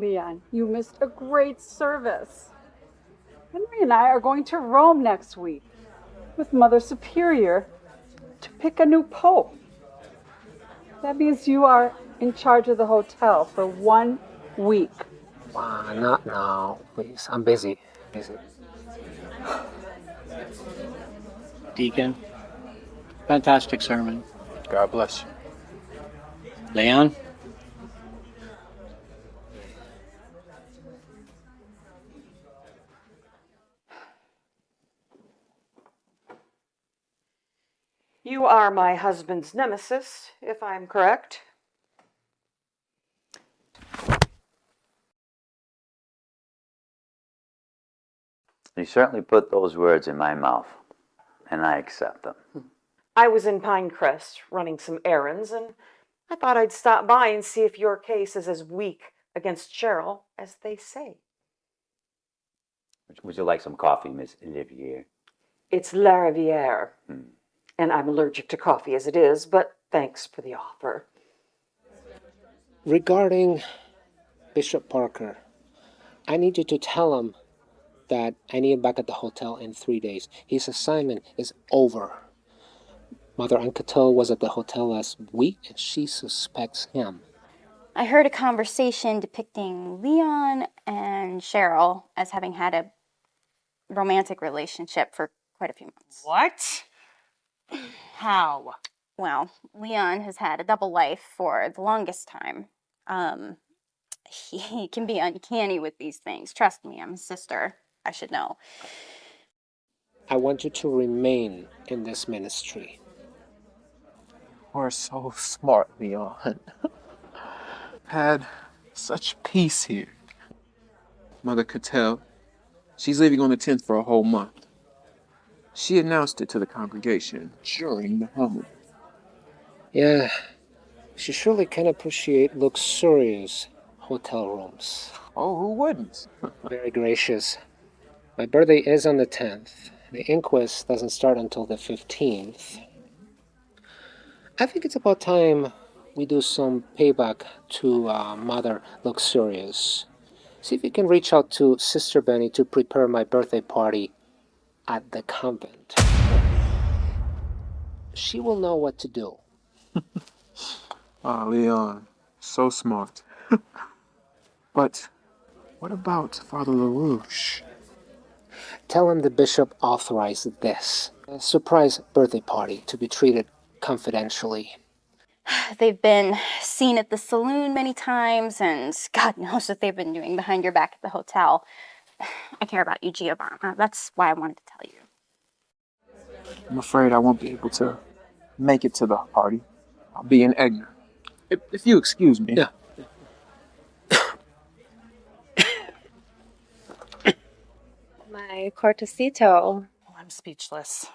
Leon, you missed a great service. Henry and I are going to Rome next week with Mother Superior to pick a new pope. That means you are in charge of the hotel for 1 week. Not now, please. I'm busy. Deacon, fantastic sermon. God bless you. Leon? You are my husband's nemesis, if I'm correct. You certainly put those words in my mouth, and I accept them. I was in Pinecrest running some errands, and I thought I'd stop by and see if your case is as weak against Cheryl as they say. Would you like some coffee, Miss Olivier? It's La Riviere, and I'm allergic to coffee as it is, but thanks for the offer. Regarding Bishop Parker, I need you to tell him that I need him back at the hotel in 3 days. His assignment is over. Mother Anquetil was at the hotel last week, and she suspects him. I heard a conversation depicting Leon and Cheryl as having had a romantic relationship for quite a few months. What? How? Well, Leon has had a double life for the longest time. He can be uncanny with these things. Trust me, I'm his sister. I should know. I want you to remain in this ministry. We're so smart, Leon. Had such peace here. Mother Cattell, she's leaving on the 10th for a whole month. She announced it to the congregation during the home. Yeah, she surely can appreciate luxurious hotel rooms. Oh, who wouldn't? Very gracious. My birthday is on the 10th. The inquest doesn't start until the 15th. I think it's about time we do some payback to Mother Luxurious. See if you can reach out to Sister Benny to prepare my birthday party at the convent. She will know what to do. Leon, so smart. But what about Father LaRouche? Tell him the bishop authorized this. A surprise birthday party to be treated confidentially. They've been seen at the Saloon many times, and God knows what they've been doing behind your back at the hotel. I care about you, Giovanna. That's why I wanted to tell you. I'm afraid I won't be able to make it to the party. I'll be in Egner. If you excuse me. Yeah. My cortecito. Well, I'm speechless.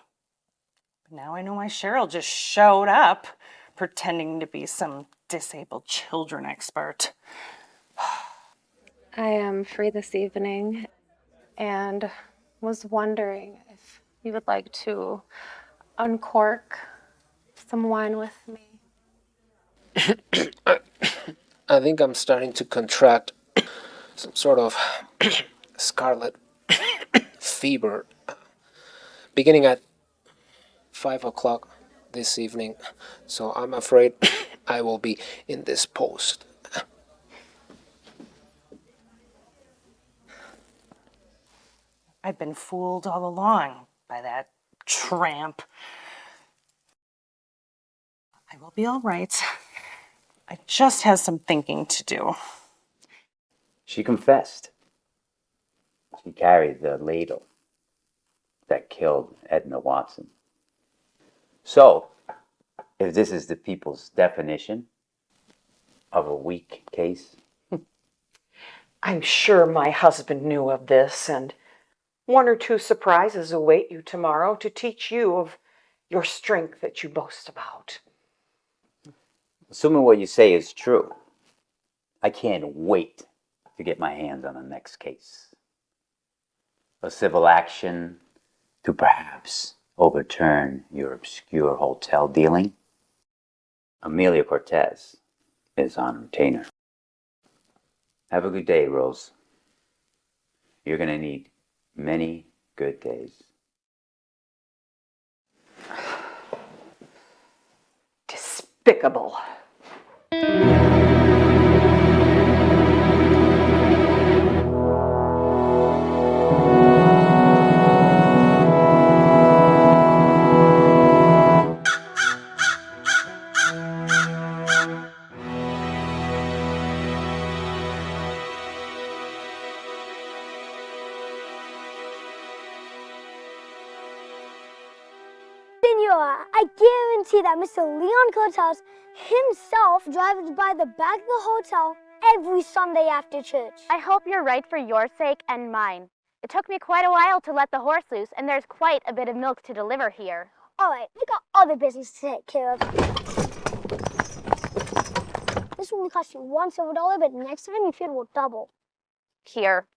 But now I know why Cheryl just showed up, pretending to be some disabled children expert. I am free this evening and was wondering if you would like to uncork some wine with me. I think I'm starting to contract some sort of scarlet fever beginning at 5 o'clock this evening. So I'm afraid I will be indisposed. I've been fooled all along by that tramp. I will be all right. I just have some thinking to do. She confessed. She carried the ladle that killed Edna Watson. So, if this is the people's definition of a weak case, I'm sure my husband knew of this, and 1 or 2 surprises await you tomorrow to teach you of your strength that you boast about. assuming what you say is true, I can't wait to get my hands on the next case. A civil action to perhaps overturn your obscure hotel dealing. Amelia Cortez is on retainer. Have a good day, Rose. You're going to need many good days. Despicable. Senora, I guarantee that Mr. Leon Cortez himself drives by the back of the hotel every Sunday after church. I hope you're right for your sake and mine. It took me quite a while to let the horse loose, and there's quite a bit of milk to deliver here. All right, we got other business to take care of. This will only cost you one $1, but next time your fee will double. Here.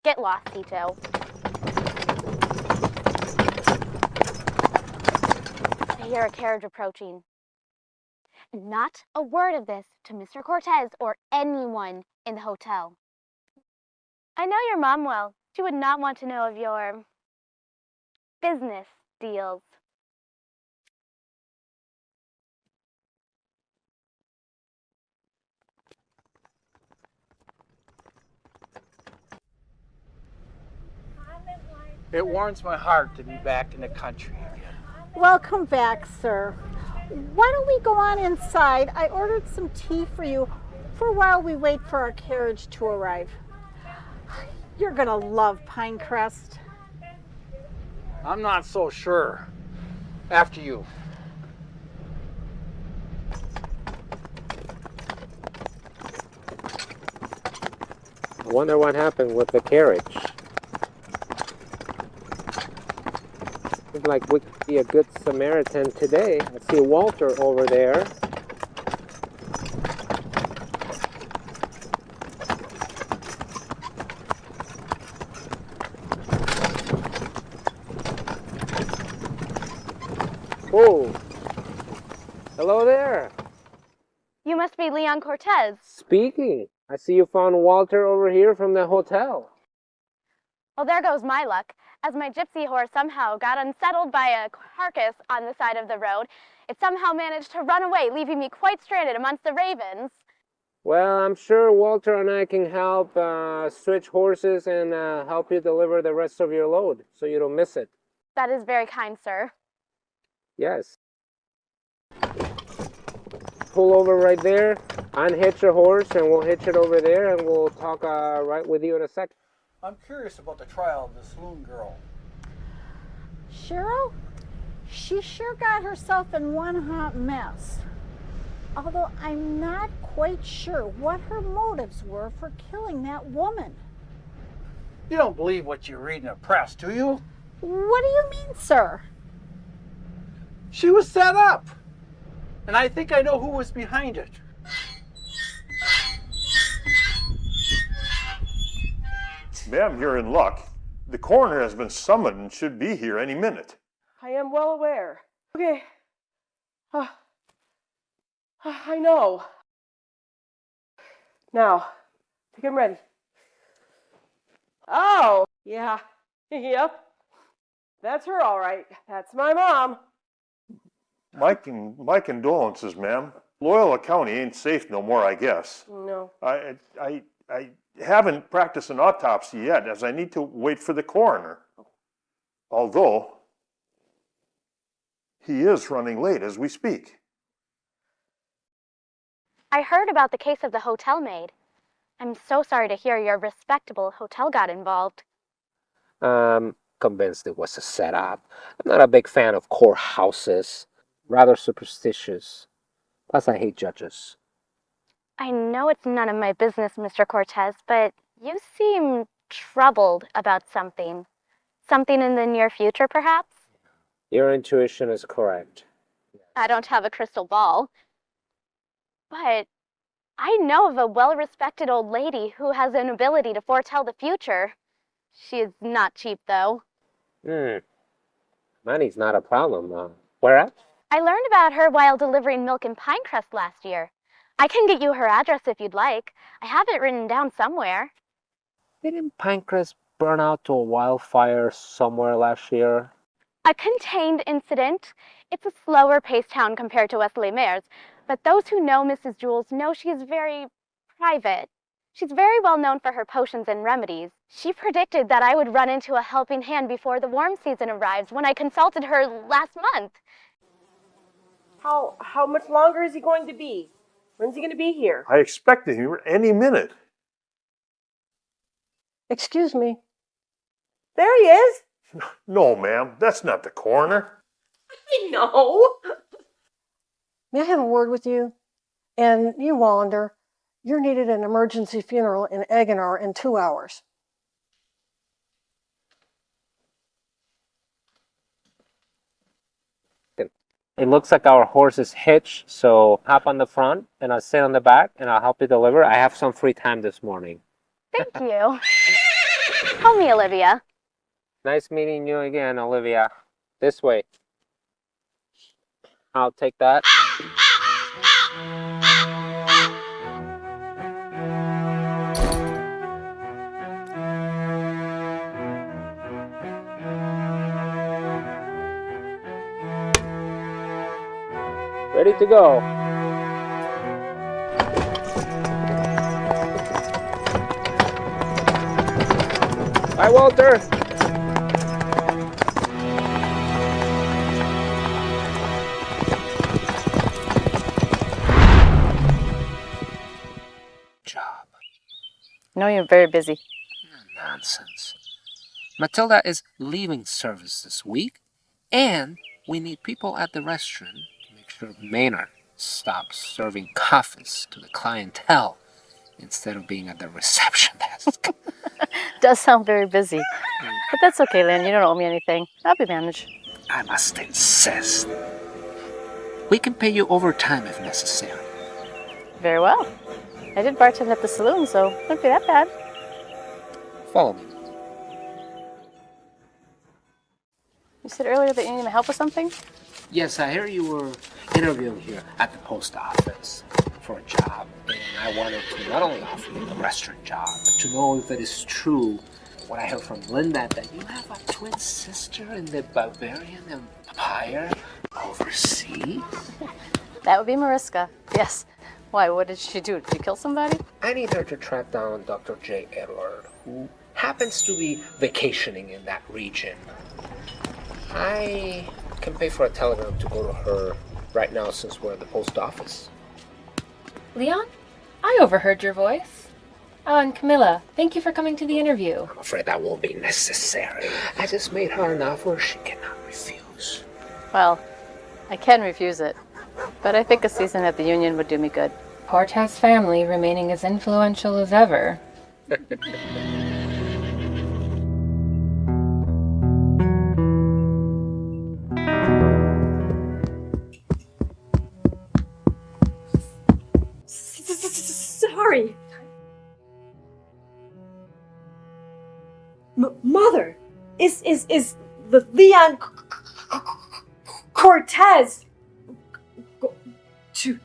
Get lost, Tito. I hear a carriage approaching. Not a word of this to Mr. Cortez or anyone in the hotel. I know your mom well. She would not want to know of your business deals. It warms my heart to be back in the country again. Welcome back, sir. Why don't we go on inside? I ordered some tea for you for a while we wait for our carriage to arrive. You're gonna love Pinecrest. I'm not so sure. After you. I wonder what happened with the carriage. Seems like we could be a good Samaritan today. I see Walter over there. Oh, hello there. You must be Leon Cortez. Speaking. I see you found Walter over here from the hotel. Well, there goes my luck. As my gypsy horse somehow got unsettled by a carcass on the side of the road, it somehow managed to run away, leaving me quite stranded amongst the ravens. Well, I'm sure Walter and I can help switch horses and help you deliver the rest of your load so you don't miss it. That is very kind, sir. Yes. Pull over right there, unhitch your horse, and we'll hitch it over there, and we'll talk right with you in a sec. I'm curious about the trial of the Saloon girl. Cheryl? She sure got herself in one hot mess. Although I'm not quite sure what her motives were for killing that woman. You don't believe what you read in the press, do you? What do you mean, sir? She was set up. And I think I know who was behind it. Ma'am, you're in luck. The coroner has been summoned and should be here any minute. I am well aware. Okay. I know. Now, I think I'm ready. Oh, yeah. Yep. That's her, all right. That's my mom. My condolences, ma'am. Loyola County ain't safe no more, I guess. No. I haven't practiced an autopsy yet, as I need to wait for the coroner. Although, he is running late as we speak. I heard about the case of the hotel maid. I'm so sorry to hear your respectable hotel got involved. Convinced it was a setup. I'm not a big fan of courthouses. Rather superstitious. Plus, I hate judges. I know it's none of my business, Mr. Cortez, but you seem troubled about something. Something in the near future, perhaps? Your intuition is correct. I don't have a crystal ball. But I know of a well-respected old lady who has an ability to foretell the future. She is not cheap, though. Money's not a problem. Where at? I learned about her while delivering milk in Pinecrest last year. I can get you her address if you'd like. I have it written down somewhere. Didn't Pancras burn out to a wildfire somewhere last year? A contained incident. It's a slower paced town compared to S1E4, but those who know Mrs. Jules know she is very private. She's very well known for her potions and remedies. She predicted that I would run into a helping hand before the warm season arrives when I consulted her last month. How much longer is he going to be? When's he going to be here? I expected him any minute. Excuse me. There he is. No, ma'am, that's not the coroner. I know. May I have a word with you? And you, Wallander, you're needed an emergency funeral in Egenar in 2 hours. It looks like our horse is hitched, so hop on the front and I'll sit on the back and I'll help you deliver. I have some free time this morning. Thank you. Call me Olivia. Nice meeting you again, Olivia. This way. I'll take that. Ready to go. Hi, Walter. Job. No, you're very busy. Nonsense. Matilda is leaving service this week, and we need people at the restaurant to make sure Maynard stops serving coffees to the clientele instead of being at the reception desk. Does sound very busy. But that's okay, Lynn. You don't owe me anything. I'll be managed. I must insist. We can pay you overtime if necessary. Very well. I did bartend at the Saloon, so it wouldn't be that bad. Follow me. You said earlier that you needed help with something? Yes, I hear you were interviewing here at the post office for a job. And I wanted to not only offer you a restaurant job, but to know if it is true what I heard from Linda, that you have a twin sister in the Bavarian Empire overseas? That would be Mariska. Yes. Why? What did she do? Did she kill somebody? I need her to track down Dr. J. Edward, who happens to be vacationing in that region. I can pay for a telegram to go to her right now since we're at the post office. Leon, I overheard your voice. Oh, and Camilla, thank you for coming to the interview. I'm afraid that won't be necessary. I just made her an offer she cannot refuse. Well, I can refuse it. But I think a season at the Union would do me good. Porta's family remaining as influential as ever. Sorry. Mother, is the Leon Cortez to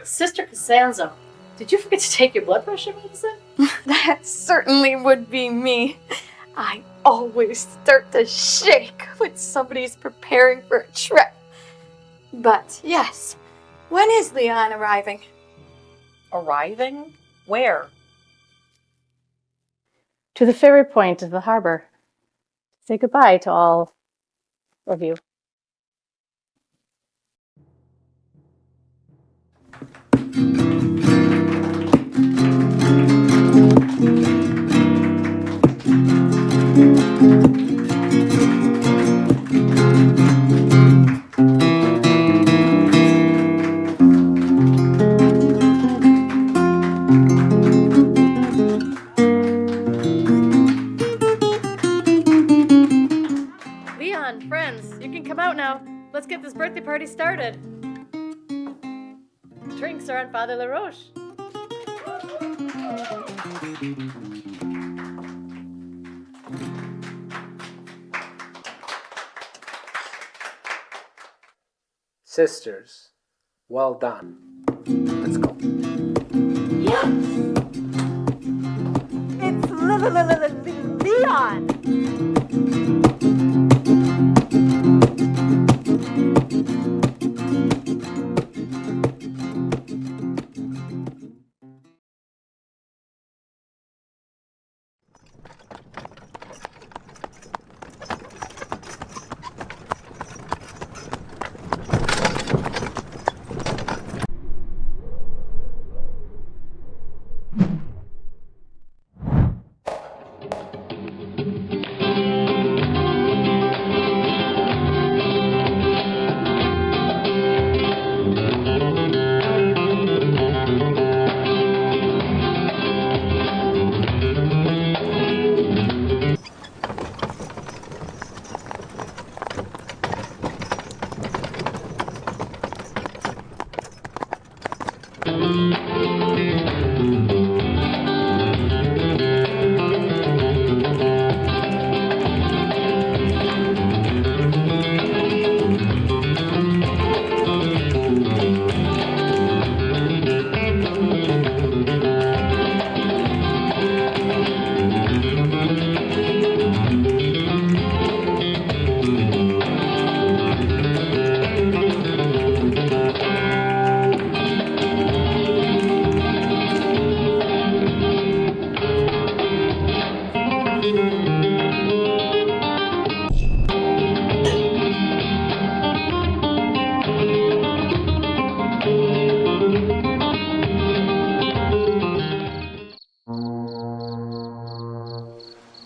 Sister Costanzo, did you forget to take your blood pressure medicine? That certainly would be me. I always start to shake when somebody's preparing for a trip. But yes, when is Leon arriving? Arriving? Where? To the ferry point of the harbor. Say goodbye to all of you. Leon, friends, you can come out now. Let's get this birthday party started. Drinks are on Father LaRoche. Sisters, well done. Let's go. It's Leon!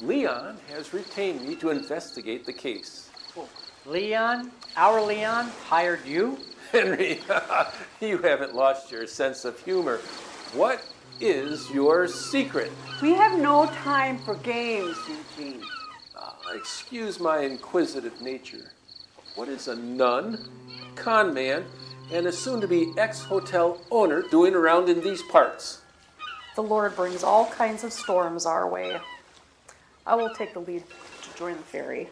Leon has retained me to investigate the case. Leon? Our Leon hired you? Henry, you haven't lost your sense of humor. What is your secret? We have no time for games, Eugene. Excuse my inquisitive nature. What is a nun, con man, and a soon-to-be ex-hotel owner doing around in these parts? The Lord brings all kinds of storms our way. I will take the lead to join the ferry.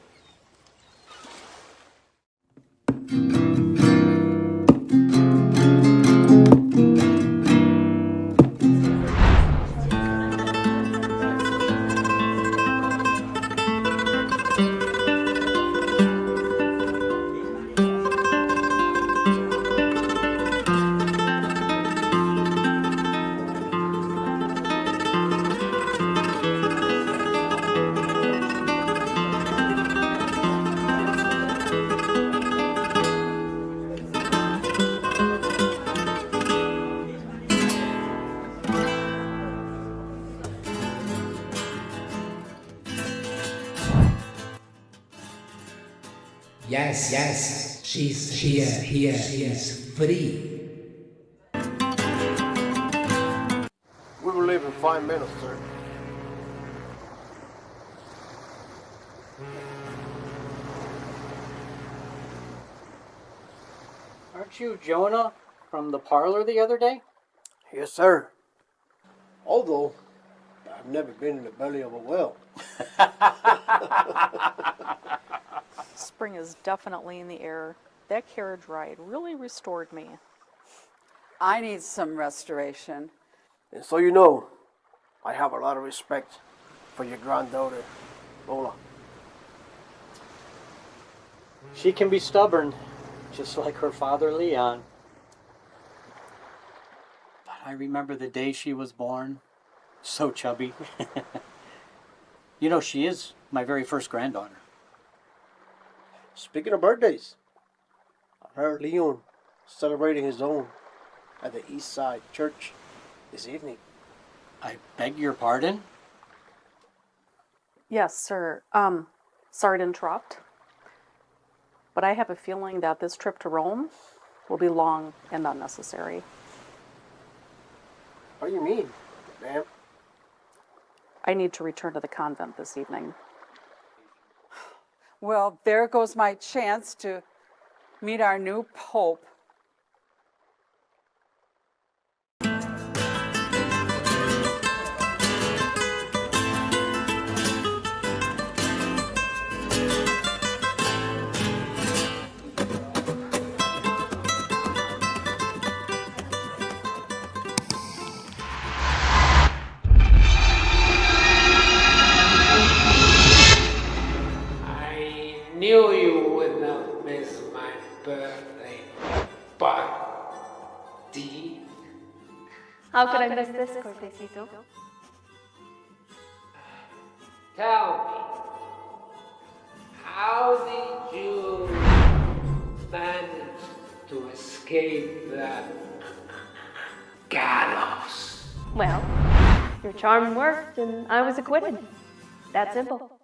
Yes, she's here, she's free. We will leave in 5 minutes, sir. Aren't you Jonah from the parlor the other day? Yes, sir. Although, I've never been in the belly of a whale. Spring is definitely in the air. That carriage ride really restored me. I need some restoration. And so you know, I have a lot of respect for your granddaughter, Lola. She can be stubborn, just like her father Leon. But I remember the day she was born, so chubby. You know, she is my very first granddaughter. Speaking of birthdays, I heard Leon celebrating his own at the East Side Church this evening. I beg your pardon? Yes, sir. Sorry to interrupt, but I have a feeling that this trip to Rome will be long and unnecessary. What do you mean, ma'am? I need to return to the convent this evening. Well, there goes my chance to meet our new pope. birthday party. How could I miss this, Cortecito? Tell me, how did you manage to escape the gallows? Well, your charm worked and I was acquitted. That simple.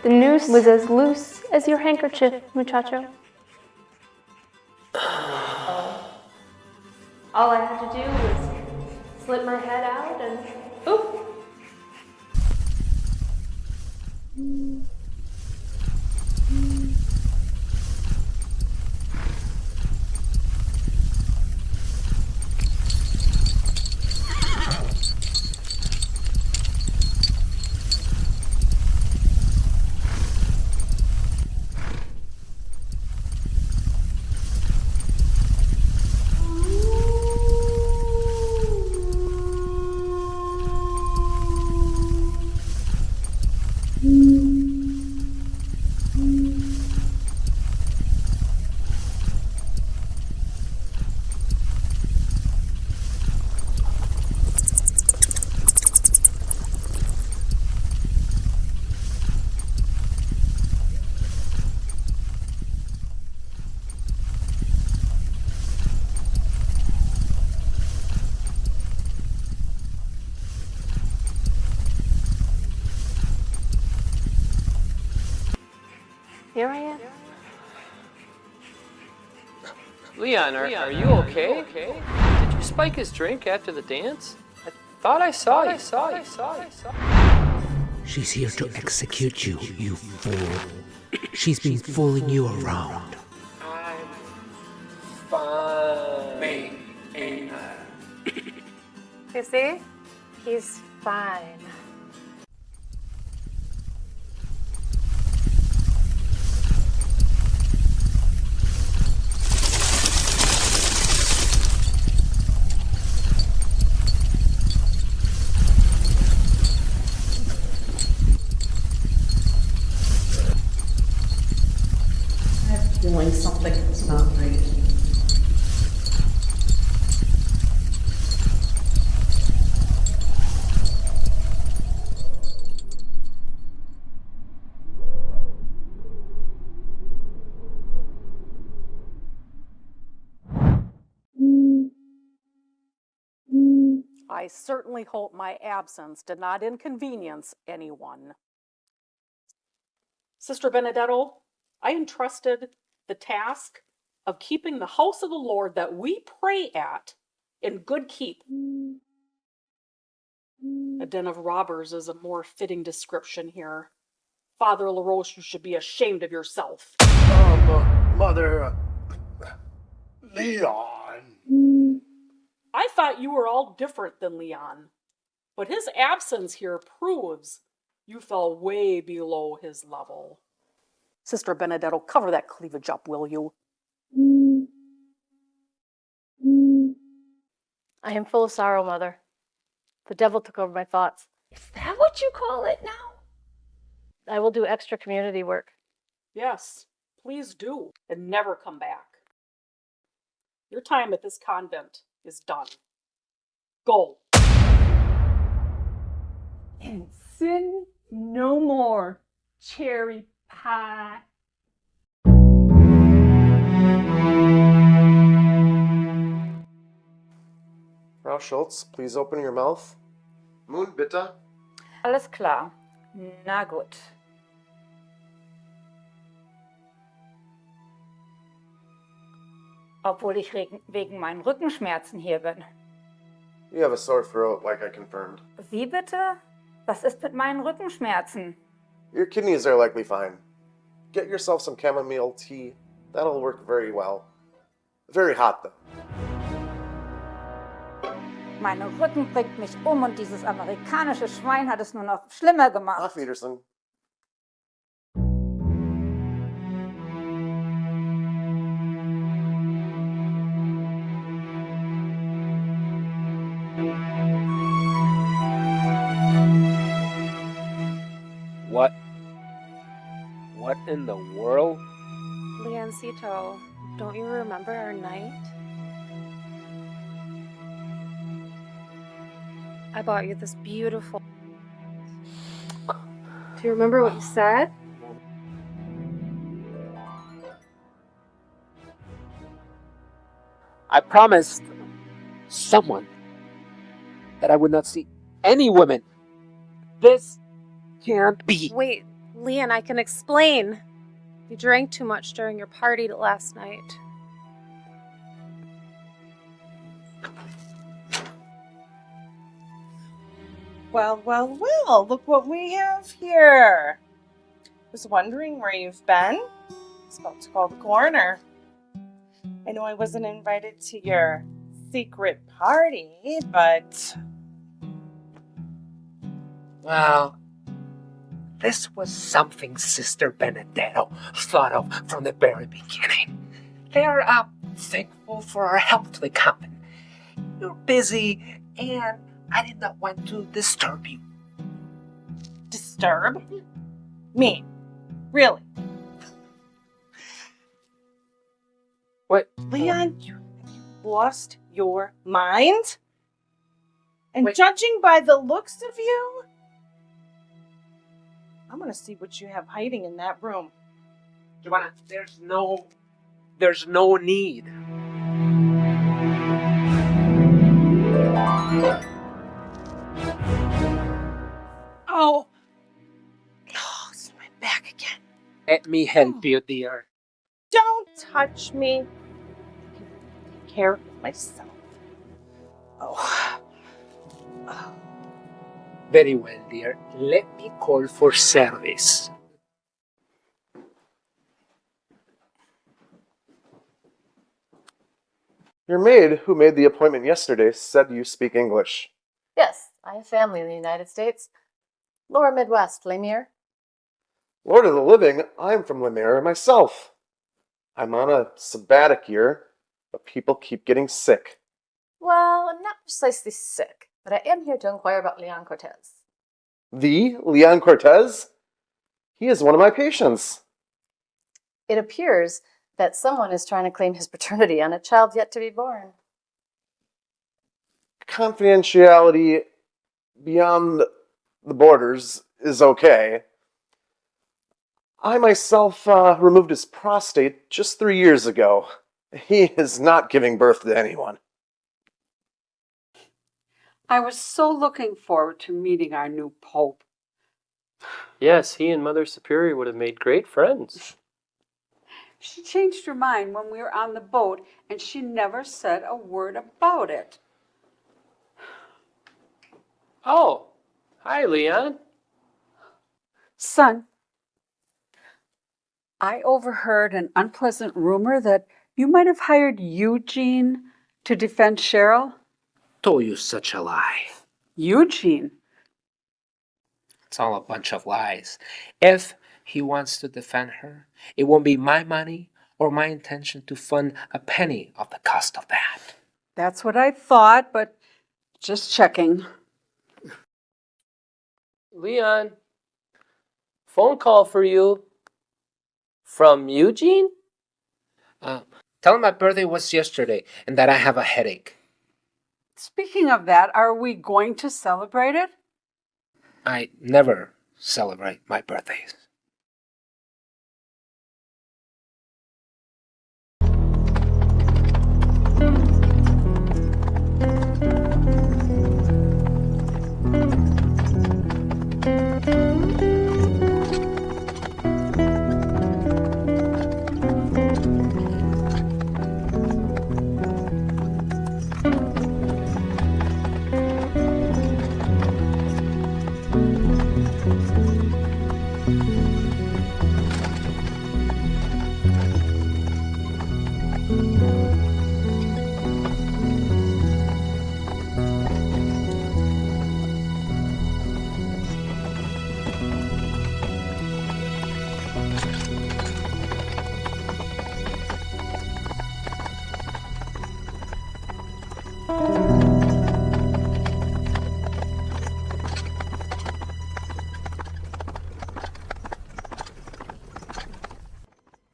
The noose was as loose as your handkerchief, muchacho. All I had to do was slip my head out and oof. Here I am. Leon, are you okay? Did you spike his drink after the dance? I thought I saw you. She's here to execute you, you fool. She's been fooling you around. I'm fine. Maid, ain't I? You see? He's fine. Feeling something is not right. I certainly hope my absence did not inconvenience anyone. Sister Benedetto, I entrusted the task of keeping the house of the Lord that we pray at in good keep. A den of robbers is a more fitting description here. Father LaRoche, you should be ashamed of yourself. Mother... Leon. I thought you were all different than Leon, but his absence here proves you fell way below his level. Sister Benedetto, cover that cleavage up, will you? I am full of sorrow, Mother. The devil took over my thoughts. Is that what you call it now? I will do extra community work. Yes, please do, and never come back. Your time at this convent is done. Go. And sin no more, cherry pie. Frau Schultz, please open your mouth. Moon, bitte. Alles klar. Na gut. Obwohl ich wegen meinen Rückenschmerzen hier bin. You have a sore throat, like I confirmed. Wie bitte? Was ist mit meinen Rückenschmerzen? Your kidneys are likely fine. Get yourself some chamomile tea. That'll work very well. Very hot, though. Mein Rücken bringt mich um und dieses amerikanische Schwein hat es nur noch schlimmer gemacht. Auf Wiedersehen. What in the world? Leoncito, don't you remember our night? I bought you this beautiful... Do you remember what you said? I promised someone that I would not see any women. This can't be. Wait, Leon, I can explain. You drank too much during your party last night. Well, well, well, look what we have here. Was wondering where you've been. I was about to call the coroner. I know I wasn't invited to your secret party, but... Well, this was something Sister Benedetto thought of from the very beginning. They're thankful for our help to the convent. You're busy, and I did not want to disturb you. Disturb? Me? Really? What? Leon, you lost your mind? And judging by the looks of you, I'm gonna see what you have hiding in that room. Giovanna, there's no need. Oh, it's my back again. Let me help you, dear. Don't touch me. I can take care of myself. Oh. Very well, dear. Let me call for service. Your maid, who made the appointment yesterday, said you speak English. Yes, I have family in the United States. Lower Midwest, Lemire. Lord of the living, I'm from Lemire myself. I'm on a sabbatic year, but people keep getting sick. Well, I'm not precisely sick, but I am here to inquire about Leon Cortez. The Leon Cortez? He is one of my patients. It appears that someone is trying to claim his paternity on a child yet to be born. Confidentiality beyond the borders is okay. I myself removed his prostate just 3 years ago. He is not giving birth to anyone. I was so looking forward to meeting our new Pope. Yes, he and Mother Superior would have made great friends. She changed her mind when we were on the boat, and she never said a word about it. Oh, hi, Leon. Son, I overheard an unpleasant rumor that you might have hired Eugene to defend Cheryl. Told you such a lie. Eugene? It's all a bunch of lies. If he wants to defend her, it won't be my money or my intention to fund a penny of the cost of that. That's what I thought, but just checking. Leon, phone call for you. From Eugene? Tell him my birthday was yesterday and that I have a headache. Speaking of that, are we going to celebrate it? I never celebrate my birthdays.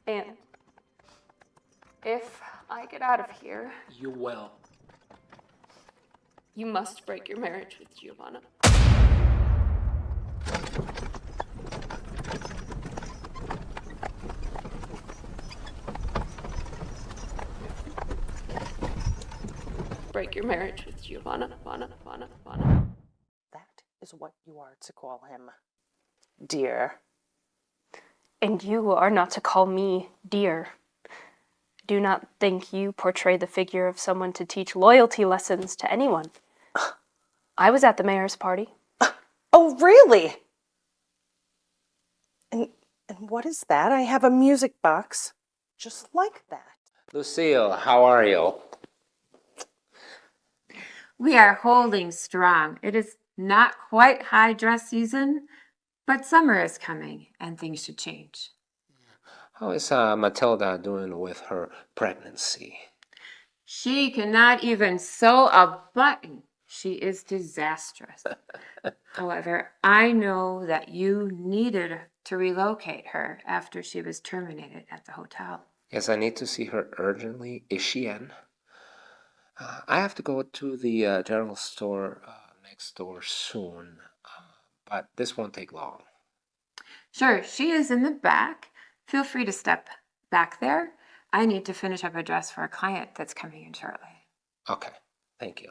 And if I get out of here, You will. you must break your marriage with Giovanna. Break your marriage with Giovanna. That is what you are to call him, dear. And you are not to call me dear. Do not think you portray the figure of someone to teach loyalty lessons to anyone. I was at the mayor's party. Oh, really? And what is that? I have a music box just like that. Lucille, how are you? We are holding strong. It is not quite high dress season, but summer is coming and things should change. How is Matilda doing with her pregnancy? She cannot even sew a button. She is disastrous. However, I know that you needed to relocate her after she was terminated at the hotel. Yes, I need to see her urgently. Is she in? I have to go to the general store next door soon, but this won't take long. Sure, she is in the back. Feel free to step back there. I need to finish up a dress for a client that's coming in shortly. Okay, thank you.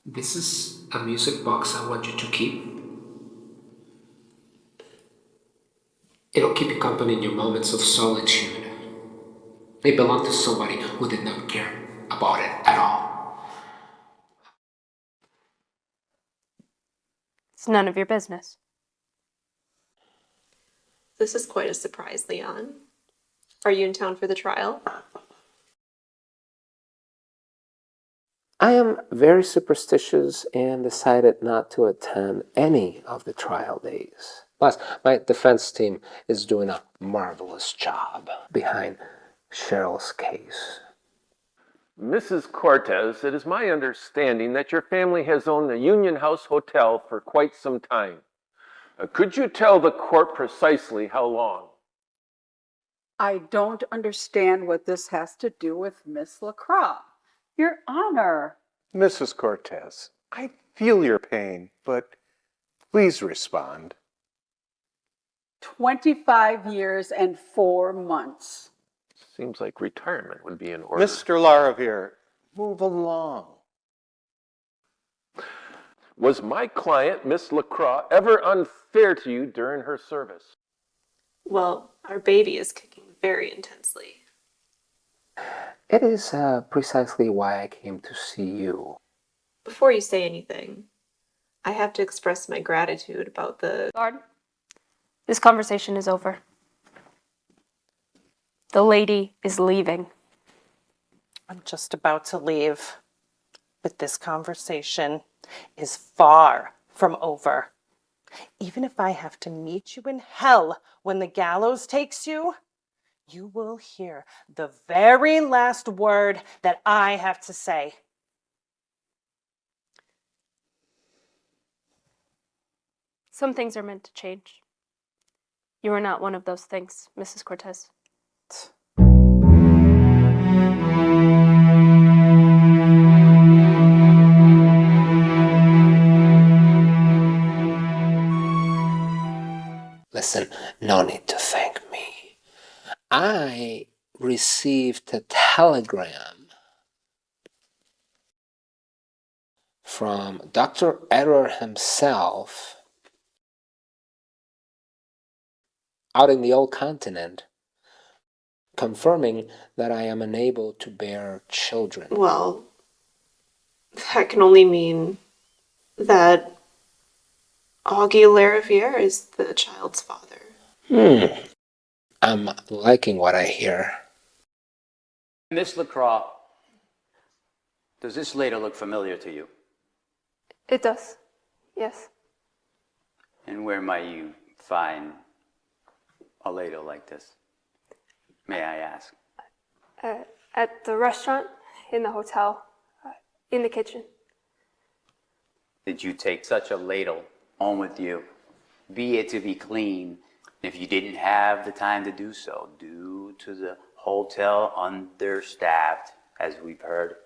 This is a music box I want you to keep. It'll keep you company in your moments of solitude. They belong to somebody who did not care about it at all. It's none of your business. This is quite a surprise, Leon. Are you in town for the trial? I am very superstitious and decided not to attend any of the trial days. Plus, my defense team is doing a marvelous job behind Cheryl's case. Mrs. Cortez, it is my understanding that your family has owned the Union House Hotel for quite some time. Could you tell the court precisely how long? I don't understand what this has to do with Miss LaCroix. Your Honor. Mrs. Cortez, I feel your pain, but please respond. 25 years and 4 months. Seems like retirement would be in order. Mr. Laravere, move along. Was my client, Miss LaCroix, ever unfair to you during her service? Well, our baby is kicking very intensely. It is precisely why I came to see you. Before you say anything, I have to express my gratitude about the... Guard, this conversation is over. The lady is leaving. I'm just about to leave, but this conversation is far from over. Even if I have to meet you in hell when the gallows takes you, you will hear the very last word that I have to say. Some things are meant to change. You are not one of those things, Mrs. Cortez. Listen, no need to thank me. I received a telegram from Dr. Edward himself out in the old continent, confirming that I am unable to bear children. Well, that can only mean that Augie Lariviere is the child's father. I'm liking what I hear. Miss LaCroix, does this ladle look familiar to you? It does, yes. And where might you find a ladle like this? May I ask? At the restaurant, in the hotel, in the kitchen. Did you take such a ladle home with you, be it to be cleaned If you didn't have the time to do so, due to the hotel understaffed, as we've heard.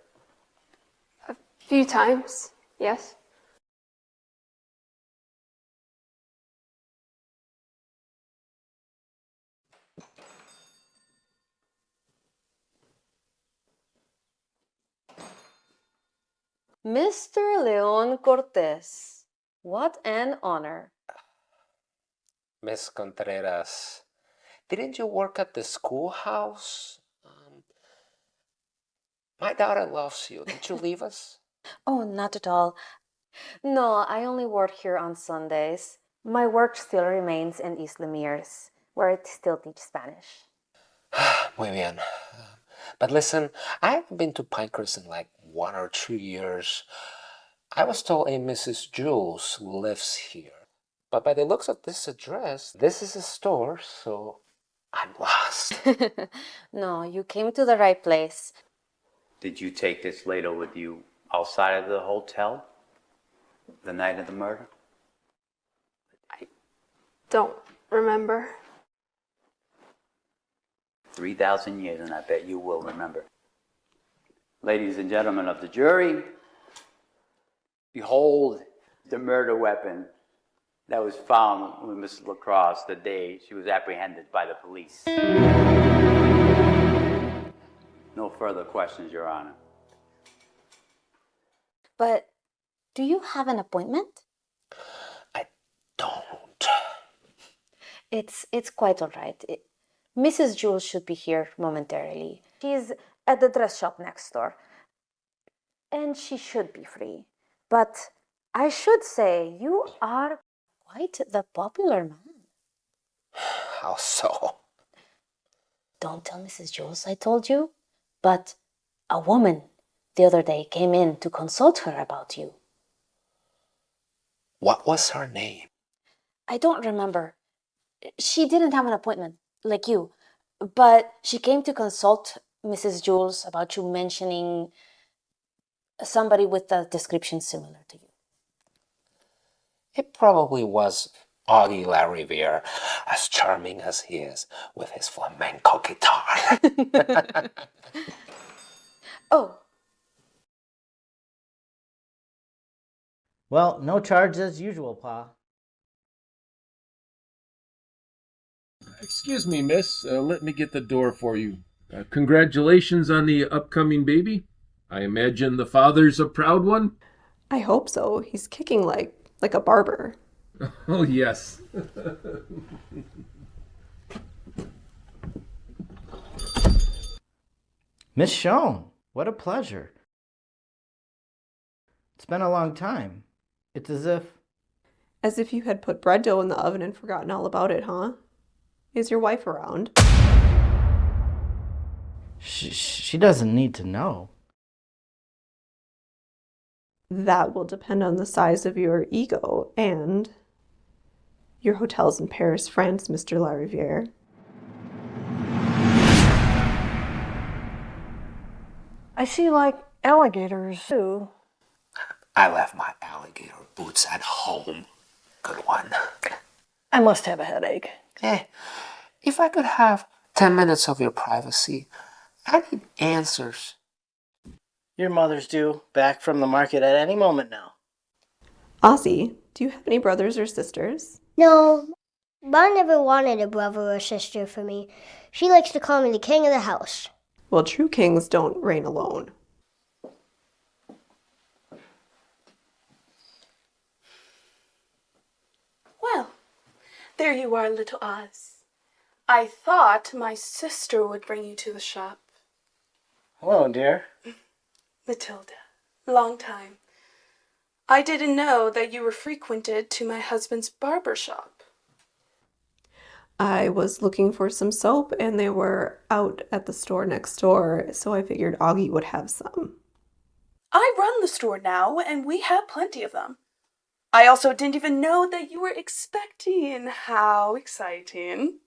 A few times, yes. Mr. Leon Cortez, what an honor. Miss Contreras, didn't you work at the schoolhouse? My daughter loves you. Did you leave us? Oh, not at all. No, I only work here on Sundays. My work still remains in East Lemires, where I still teach Spanish. Muy bien. But listen, I haven't been to Pinecrest in like 1 or 2 years. I was told a Mrs. Jules lives here. But by the looks of this address, this is a store, so I'm lost. No, you came to the right place. Did you take this ladle with you outside of the hotel the night of the murder? Don't remember. 3,000 years, and I bet you will remember. Ladies and gentlemen of the jury, behold the murder weapon that was found with Mrs. LaCrosse the day she was apprehended by the police. No further questions, Your Honor. But do you have an appointment? I don't. It's quite all right. Mrs. Jules should be here momentarily. She's at the dress shop next door. And she should be free. But I should say, you are quite the popular man. How so? Don't tell Mrs. Jules I told you, but a woman the other day came in to consult her about you. What was her name? I don't remember. She didn't have an appointment, like you, but she came to consult Mrs. Jules about you mentioning somebody with a description similar to you. It probably was Augie Lariviere, as charming as he is with his flamenco guitar. Oh. Well, no charge as usual, Pa. Excuse me, miss. Let me get the door for you. Congratulations on the upcoming baby. I imagine the father's a proud one? I hope so. He's kicking like a barber. Oh, yes. Miss Schoen, what a pleasure. It's been a long time. It's as if... As if you had put bread dough in the oven and forgotten all about it, huh? Is your wife around? She doesn't need to know. That will depend on the size of your ego and your hotels in Paris, France, Mr. Lariviere. I see you like alligators too. I left my alligator boots at home. Good one. I must have a headache. If I could have 10 minutes of your privacy, I need answers. Your mother's due back from the market at any moment now. Ozzy, do you have any brothers or sisters? No, Mom never wanted a brother or sister for me. She likes to call me the king of the house. Well, true kings don't reign alone. Well, there you are, little Oz. I thought my sister would bring you to the shop. Hello, dear. Matilda, long time. I didn't know that you were frequented to my husband's barber shop. I was looking for some soap and they were out at the store next door, so I figured Augie would have some. I run the store now and we have plenty of them. I also didn't even know that you were expecting. How exciting.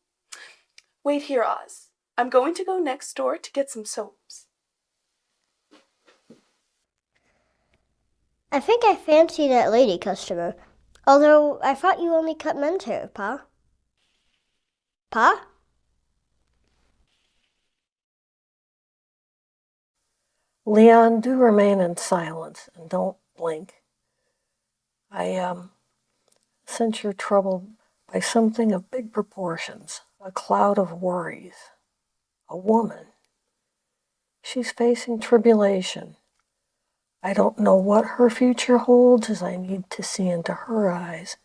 Wait here, Oz. I'm going to go next door to get some soaps. I think I fancy that lady customer. Although I thought you only cut men's hair, Pa. Pa? Leon, do remain in silence and don't blink. I sense you're troubled by something of big proportions, a cloud of worries. A woman. She's facing tribulation. I don't know what her future holds as I need to see into her eyes,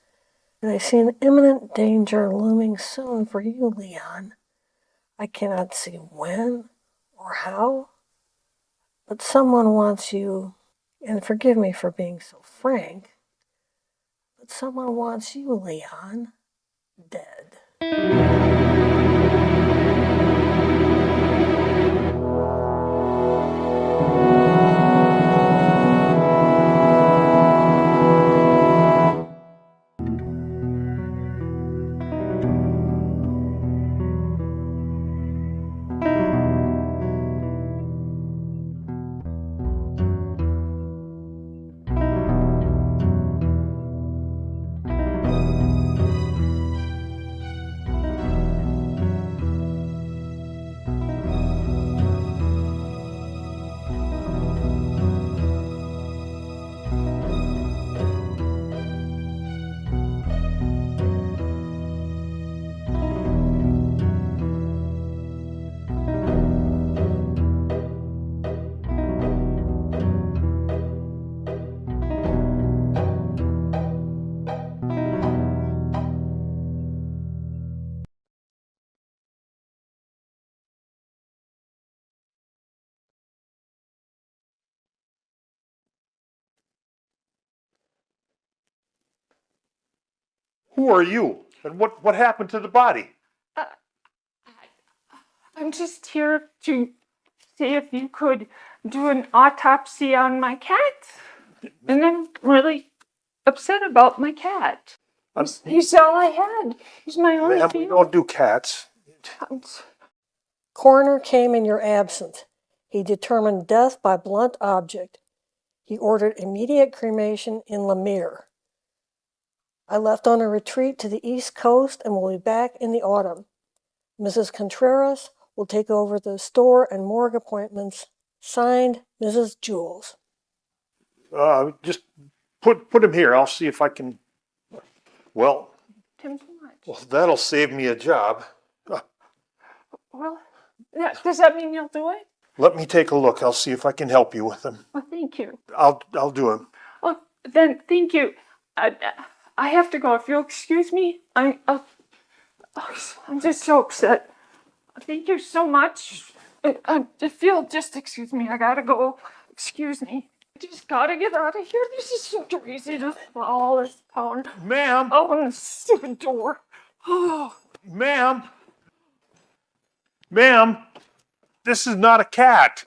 but I see an imminent danger looming soon for you, Leon. I cannot see when or how, but someone wants you, and forgive me for being so frank, but someone wants you, Leon, dead. Who are you? And what happened to the body? I'm just here to see if you could do an autopsy on my cat. And I'm really upset about my cat. He's all I had. He's my only Ma'am, we family. don't do cats. Coroner came in your absence. He determined death by blunt object. He ordered immediate cremation in Lemire. I left on a retreat to the East Coast and will be back in the autumn. Mrs. Contreras will take over the store and morgue appointments. Signed, Mrs. Jules. Just put him here. I'll see if I can. Well, that'll save me a job. Well, does that mean you'll do it? Let me take a look. I'll see if I can help you with him. Well, thank you. I'll do him. Oh, then thank you. I have to go. If you'll excuse me, I'm just so upset. Thank you so much. If you'll just excuse me, I gotta go. Excuse me. I just gotta get out of here. This is so crazy to follow this town. Ma'am. Oh, and the stupid door. Oh. Ma'am. Ma'am, this is not a cat.